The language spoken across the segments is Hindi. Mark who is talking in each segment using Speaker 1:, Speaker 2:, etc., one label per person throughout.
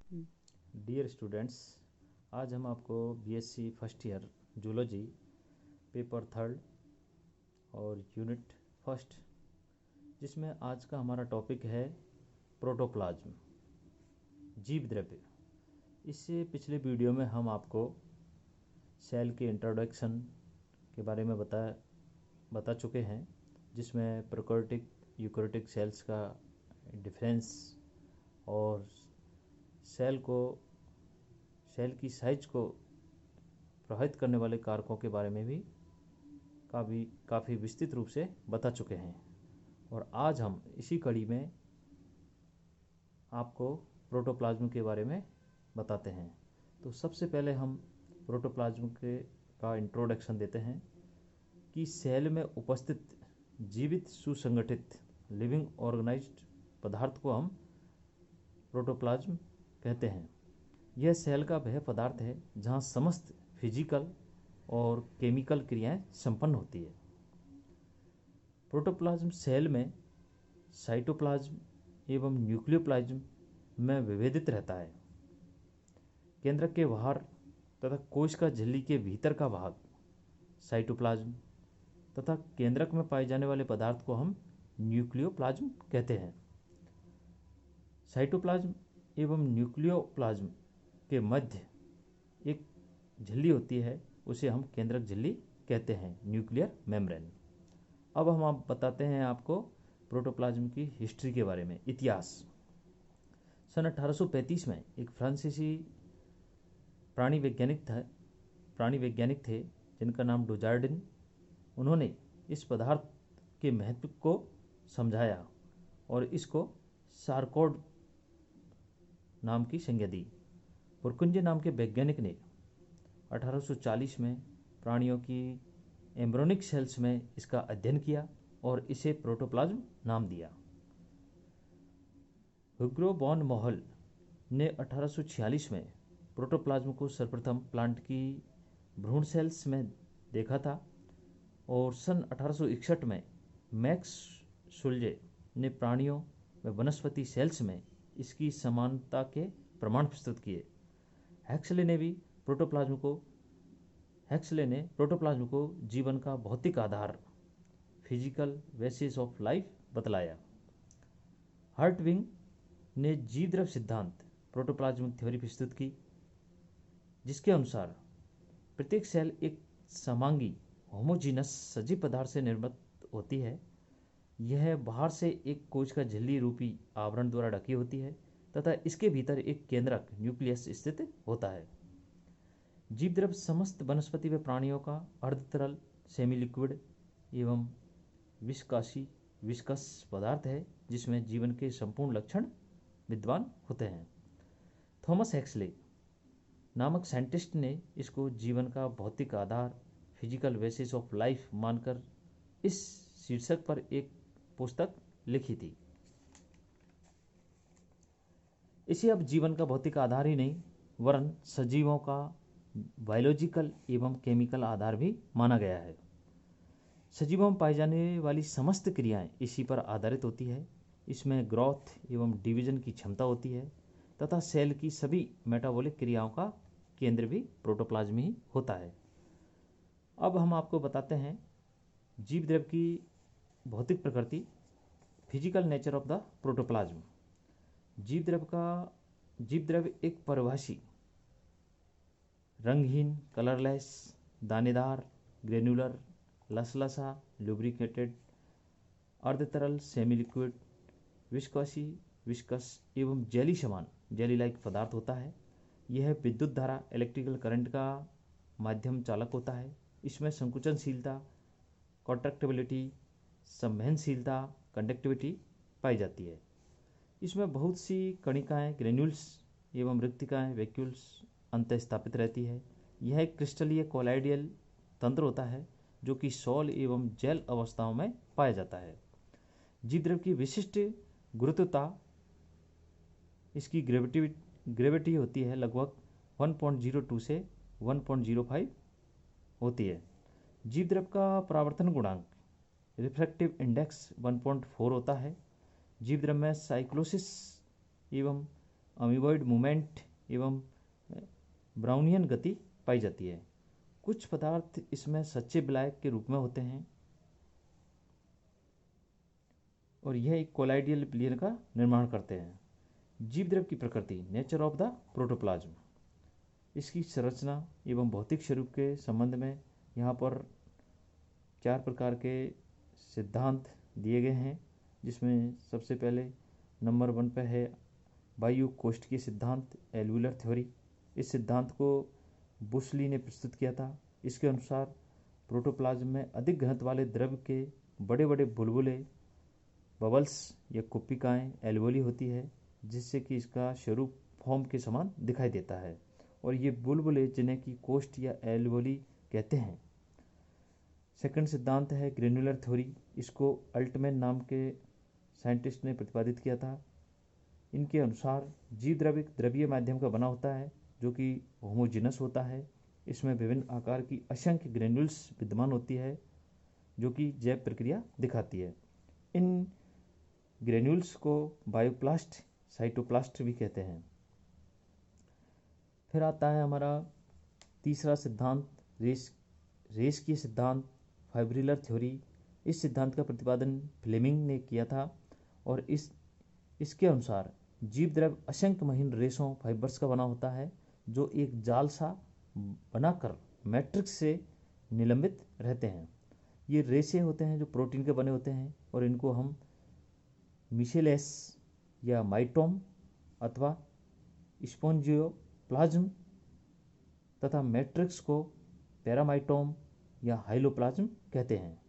Speaker 1: हम्म।
Speaker 2: डियर स्टूडेंट्स, आज हम आपको BSc first year zoology paper third और यूनिट फर्स्ट, जिसमें आज का हमारा टॉपिक है प्रोटोप्लाज्म, जीव द्रव्य। इससे पिछले वीडियो में हम आपको सेल के इंट्रोडक्शन के बारे में बता चुके हैं, जिसमें प्रोकैरियोटिक यूकैरियोटिक सेल्स का डिफरेंस और सेल की साइज को प्रभावित करने वाले कारकों के बारे में भी काफ़ी विस्तृत रूप से बता चुके हैं। और आज हम इसी कड़ी में आपको प्रोटोप्लाज्म के बारे में बताते हैं। तो सबसे पहले हम प्रोटोप्लाज्म का इंट्रोडक्शन देते हैं कि सेल में उपस्थित जीवित सुसंगठित लिविंग ऑर्गेनाइज्ड पदार्थ को हम प्रोटोप्लाज्म कहते हैं। यह सेल का वह पदार्थ है जहाँ समस्त फिजिकल और केमिकल क्रियाएं संपन्न होती है। प्रोटोप्लाज्म सेल में साइटोप्लाज्म एवं न्यूक्लियोप्लाज्म में विभेदित रहता है। केंद्रक के बाहर तथा कोश का झिल्ली के भीतर का भाग साइटोप्लाज्म तथा केंद्रक में पाए जाने वाले पदार्थ को हम न्यूक्लियोप्लाज्म कहते हैं। साइटोप्लाज्म एवं न्यूक्लियोप्लाज्म के मध्य एक झिल्ली होती है, उसे हम केंद्रक झिल्ली कहते हैं, न्यूक्लियर मेम्ब्रेन। अब हम आप बताते हैं आपको प्रोटोप्लाज्म की हिस्ट्री के बारे में, इतिहास। सन 1835 में एक फ्रांसीसी प्राणी वैज्ञानिक थे जिनका नाम डुजार्डिन। उन्होंने इस पदार्थ के महत्व को समझाया और इसको सारकोड नाम की संज्ञा दी। पुरकुंजे नाम के वैज्ञानिक ने 1840 में प्राणियों की एम्ब्रोनिक सेल्स में इसका अध्ययन किया और इसे प्रोटोप्लाज्म नाम दिया। हुगो बॉन मोहल ने 1846 में प्रोटोप्लाज्म को सर्वप्रथम प्लांट की भ्रूण सेल्स में देखा था और सन 1861 में मैक्स शुल्जे ने प्राणियों व वनस्पति सेल्स में इसकी समानता के प्रमाण प्रस्तुत किए। हेक्सले ने प्रोटोप्लाज्म को जीवन का भौतिक आधार, फिजिकल बेसिस ऑफ लाइफ बतलाया। हर्टविंग ने जीव द्रव्य सिद्धांत प्रोटोप्लाज्म थ्योरी प्रस्तुत की, जिसके अनुसार प्रत्येक सेल एक समांगी होमोजीनस सजीव पदार्थ से निर्मित होती है। यह बाहर से एक कोश का झिल्ली रूपी आवरण द्वारा ढकी होती है तथा इसके भीतर एक केंद्रक न्यूक्लियस स्थित होता है। जीव द्रव्य समस्त वनस्पति व प्राणियों का अर्धतरल, सेमी लिक्विड एवं विस्कस पदार्थ है, जिसमें जीवन के संपूर्ण लक्षण विद्वान होते हैं। थॉमस हेक्सले नामक साइंटिस्ट ने इसको जीवन का भौतिक आधार, फिजिकल बेसिस ऑफ लाइफ मानकर इस शीर्षक पर एक पुस्तक लिखी थी। इसे अब जीवन का भौतिक आधार ही नहीं वरन सजीवों का बायोलॉजिकल एवं केमिकल आधार भी माना गया है। सजीवों में पाई जाने वाली समस्त क्रियाएं इसी पर आधारित होती है। इसमें ग्रोथ एवं डिवीजन की क्षमता होती है तथा सेल की सभी मेटाबॉलिक क्रियाओं का केंद्र भी प्रोटोप्लाज्म ही होता है। अब हम आपको बताते हैं जीव द्रव्य की भौतिक प्रकृति, physical nature of the protoplasm. जीव द्रव्य एक परिभाषी, रंगहीन, कलरलेस, दानेदार, ग्रेनुलर, लसलसा, लुब्रिकेटेड, अर्धतरल, सेमी लिक्विड, विस्कस एवं जेली समान, जेली लाइक पदार्थ होता है। यह विद्युत धारा, इलेक्ट्रिकल करंट का माध्यम चालक होता है। इसमें संकुचनशीलता, कॉन्ट्रैक्टिबिलिटी, संवहनशीलता, कंडक्टिविटी पाई जाती है। इसमें बहुत सी कणिकाएं, ग्रेन्यूल्स एवं रिक्तिकाएं, वैक्यूल्स अंतःस्थापित रहती है। यह एक क्रिस्टलीय कोलाइडियल तंत्र होता है जो कि सॉल एवं जेल अवस्थाओं में पाया जाता है। जीव द्रव्य की विशिष्ट गुरुत्वता, इसकी ग्रेविटी होती है लगभग 1.02 से 1.05 होती है। जीव द्रव्य का परावर्तन गुणांक, रिफ्रैक्टिव इंडेक्स 1.4 होता है। जीव द्रव्य में साइक्लोसिस एवं अमीबॉइड मूवमेंट एवं ब्राउनियन गति पाई जाती है। कुछ पदार्थ इसमें सच्चे विलायक के रूप में होते हैं और यह एक कोलाइडियल विलयन का निर्माण करते हैं। जीवद्रव्य की प्रकृति, नेचर ऑफ द प्रोटोप्लाज्म। इसकी संरचना एवं भौतिक स्वरूप के संबंध में यहाँ पर 4 प्रकार के सिद्धांत दिए गए हैं, जिसमें सबसे पहले नंबर 1 पे है बायो-कोष्ठकीय सिद्धांत, एल्वुलर थ्योरी। इस सिद्धांत को बुशली ने प्रस्तुत किया था। इसके अनुसार प्रोटोप्लाज्म में अधिक घनत्व वाले द्रव्य के बड़े बड़े बुलबुले, बबल्स या कुप्पिकाएँ एल्वोली होती है, जिससे कि इसका स्वरूप फॉर्म के समान दिखाई देता है और ये बुलबुले जिन्हें कि कोष्ठ या एल्वोली कहते हैं। सेकंड सिद्धांत है ग्रेनुलर थ्योरी। इसको अल्टमैन नाम के साइंटिस्ट ने प्रतिपादित किया था। इनके अनुसार जीवद्रव्य द्रवीय माध्यम का बना होता है जो कि होमोजिनस होता है। इसमें विभिन्न आकार की असंख्य ग्रेन्यूल्स विद्यमान होती है जो कि जैव प्रक्रिया दिखाती है। इन ग्रेन्यूल्स को बायोप्लास्ट, साइटोप्लास्ट भी कहते हैं। फिर आता है हमारा तीसरा सिद्धांत रेस की सिद्धांत, फाइब्रिलर थ्योरी। इस सिद्धांत का प्रतिपादन फ्लेमिंग ने किया था और इसके अनुसार जीवद्रव्य असंख्य महीन रेशों, फाइबर्स का बना होता है जो एक जाल सा बनाकर मैट्रिक्स से निलंबित रहते हैं। ये रेशे होते हैं जो प्रोटीन के बने होते हैं और इनको हम मिशेलेस या माइटोम अथवा स्पोंजियोप्लाज्म तथा मैट्रिक्स को पैरामाइटोम या हाइलोप्लाज्म कहते हैं।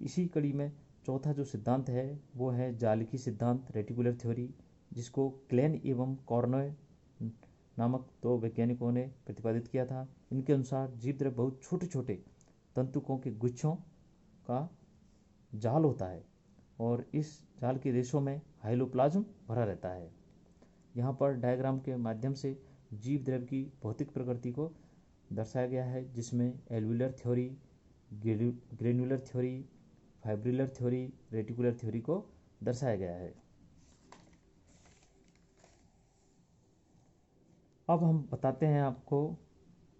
Speaker 2: इसी कड़ी में चौथा जो सिद्धांत है वो है जाल की सिद्धांत, रेटिकुलर थ्योरी, जिसको क्लेन एवं कॉर्नोय नामक 2 वैज्ञानिकों ने प्रतिपादित किया था। इनके अनुसार जीवद्रव्य बहुत छोटे छोटे तंतुकों के गुच्छों का जाल होता है और इस जाल की रेशों में हाइलोप्लाज्म भरा रहता है। यहाँ पर डायग्राम के माध्यम से जीवद्रव्य की भौतिक प्रकृति को दर्शाया गया है, जिसमें alveolar theory, granular theory, fibrillar theory, reticular theory को दर्शाया गया है। अब हम बताते हैं आपको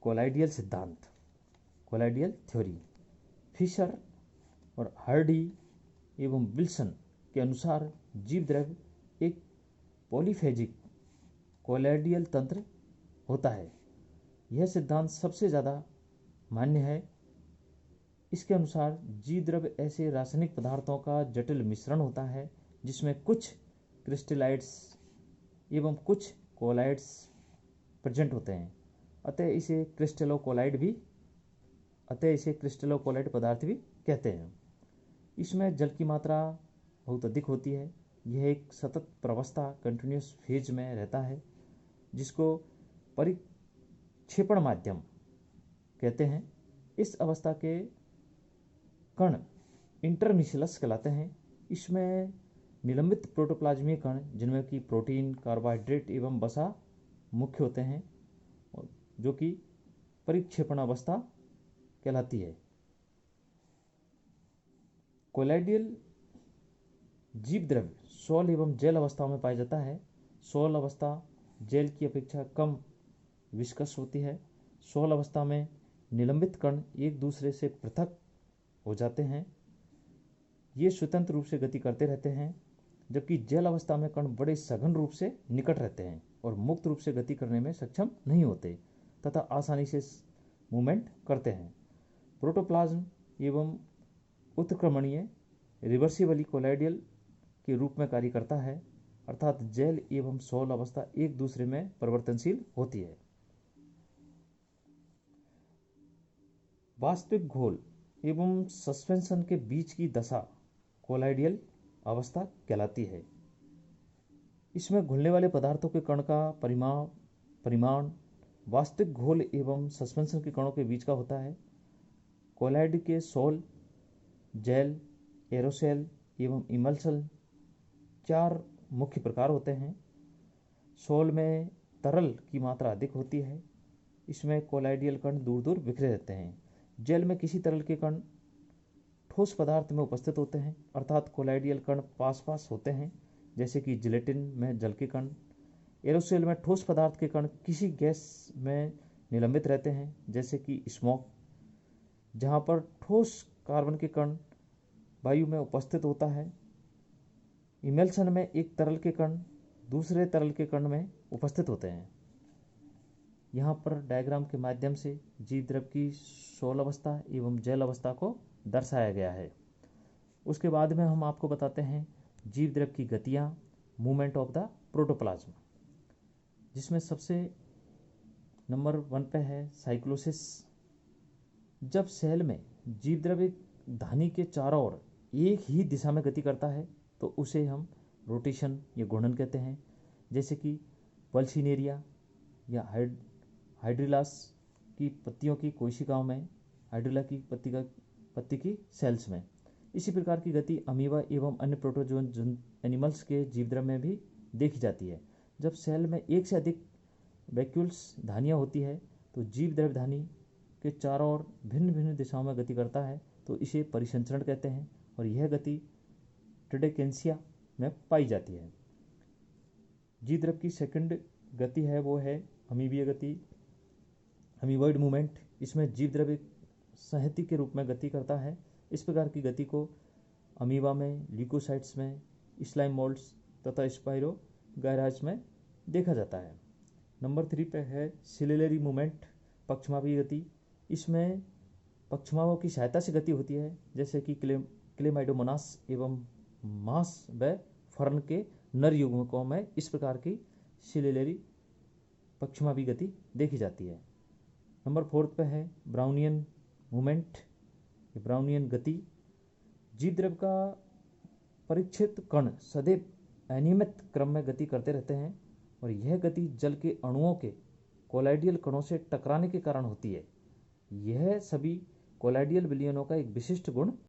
Speaker 2: कोलाइडियल सिद्धांत, कोलाइडियल थ्योरी। फिशर और हार्डी एवं विल्सन के अनुसार जीवद्रव्य एक पॉलीफेजिक कोलाइडियल तंत्र होता है। यह सिद्धांत सबसे ज़्यादा मान्य है। इसके अनुसार जीवद्रव्य ऐसे रासायनिक पदार्थों का जटिल मिश्रण होता है जिसमें कुछ क्रिस्टलाइड्स एवं कुछ कोलाइड्स प्रेजेंट होते हैं, अतः इसे क्रिस्टलोकोलाइड पदार्थ भी कहते हैं। इसमें जल की मात्रा बहुत अधिक होती है। यह एक सतत प्रवस्था, कंटिन्यूस फेज में रहता है, जिसको परिक्षेपण माध्यम कहते हैं। इस अवस्था के कण इंटरमिशलस कहलाते हैं। इसमें निलंबित प्रोटोप्लाज्मीय कण, जिनमें कि प्रोटीन, कार्बोहाइड्रेट एवं वसा मुख्य होते हैं, जो कि परिक्षेपण अवस्था कहलाती है। कोलाइडियल जीवद्रव्य सॉल एवं जेल अवस्थाओं में पाया जाता है। सॉल अवस्था जेल की अपेक्षा कम विस्कस होती है। सॉल अवस्था में निलंबित कण एक दूसरे से पृथक हो जाते हैं। ये स्वतंत्र रूप से गति करते रहते हैं, जबकि जेल अवस्था में कण बड़े सघन रूप से निकट रहते हैं और मुक्त रूप से गति करने में सक्षम नहीं होते तथा आसानी से मूवमेंट करते हैं। प्रोटोप्लाज्म एवं उत्क्रमणीय रिवर्सिबली कोलाइडियल के रूप में कार्य करता है, अर्थात जेल एवं सॉल अवस्था एक दूसरे में परिवर्तनशील होती है। वास्तविक घोल एवं सस्पेंशन के बीच की दशा कोलाइडियल अवस्था कहलाती है। इसमें घुलने वाले पदार्थों के कण का परिमाण वास्तविक घोल एवं सस्पेंशन के कणों के बीच का होता है। कोलाइड के सॉल, जेल, एरोसेल एवं इमल्सन 4 मुख्य प्रकार होते हैं। सॉल में तरल की मात्रा अधिक होती है। इसमें कोलाइडियल कण दूर दूर बिखरे रहते हैं। जेल में किसी तरल के कण ठोस पदार्थ में उपस्थित होते हैं, अर्थात कोलाइडियल कण पास पास होते हैं, जैसे कि जिलेटिन में जल के कण। एरोसोल में ठोस पदार्थ के कण किसी गैस में निलंबित रहते हैं, जैसे कि स्मोक, जहाँ पर ठोस कार्बन के कण वायु में उपस्थित होता है। इमल्शन में एक तरल के कण दूसरे तरल के कण में उपस्थित होते हैं। यहाँ पर डायग्राम के माध्यम से जीव द्रव की सोल अवस्था एवं जैल अवस्था को दर्शाया गया है। उसके बाद में हम आपको बताते हैं जीव द्रव की गतियाँ, मूवमेंट ऑफ द प्रोटोप्लाज्म, जिसमें सबसे नंबर 1 पे है साइक्लोसिस। जब सेल में जीव द्रव एक धानी के चारों ओर एक ही दिशा में गति करता है तो उसे हम रोटेशन या घूर्णन कहते हैं, जैसे कि पल्सिनेरिया या हाइड्रिलास की पत्तियों की कोशिकाओं में, हाइड्रिला की पत्ती की सेल्स में। इसी प्रकार की गति अमीबा एवं अन्य प्रोटोजोन एनिमल्स के जीवद्रव में भी देखी जाती है। जब सेल में एक से अधिक वैक्यूल्स धानियाँ होती है तो जीवद्रव धानी के चारों ओर भिन्न भिन्न दिशाओं में गति करता है तो इसे परिसंचरण कहते हैं, और यह गति ट्रेडेकेंसिया में पाई जाती है। जीवद्रव की सेकंड गति है वो है अमीबीय गति, अमीबॉइड मूवमेंट। इसमें जीवद्रव एक संहति के रूप में गति करता है। इस प्रकार की गति को अमीबा में, ल्यूकोसाइट्स में, स्लाइम मोल्ड्स तथा स्पाइरोगायरास में देखा जाता है। नंबर 3 पे है सिलेलरी मूवमेंट, पक्षमापी गति। इसमें पक्षमाओं की सहायता से गति होती है, जैसे कि क्लेमाइडोमोनास एवं मांस व फर्न के नर युग्मकों में इस प्रकार की सिलेलरी पक्षमापी गति देखी जाती है। नंबर 4 पे है ब्राउनियन मूवमेंट, ब्राउनियन गति। जीवद्रव का परिच्छेद कण सदैव अनियमित क्रम में गति करते रहते हैं और यह गति जल के अणुओं के कोलाइडियल कणों से टकराने के कारण होती है। यह सभी कोलाइडियल विलयनों का एक विशिष्ट गुण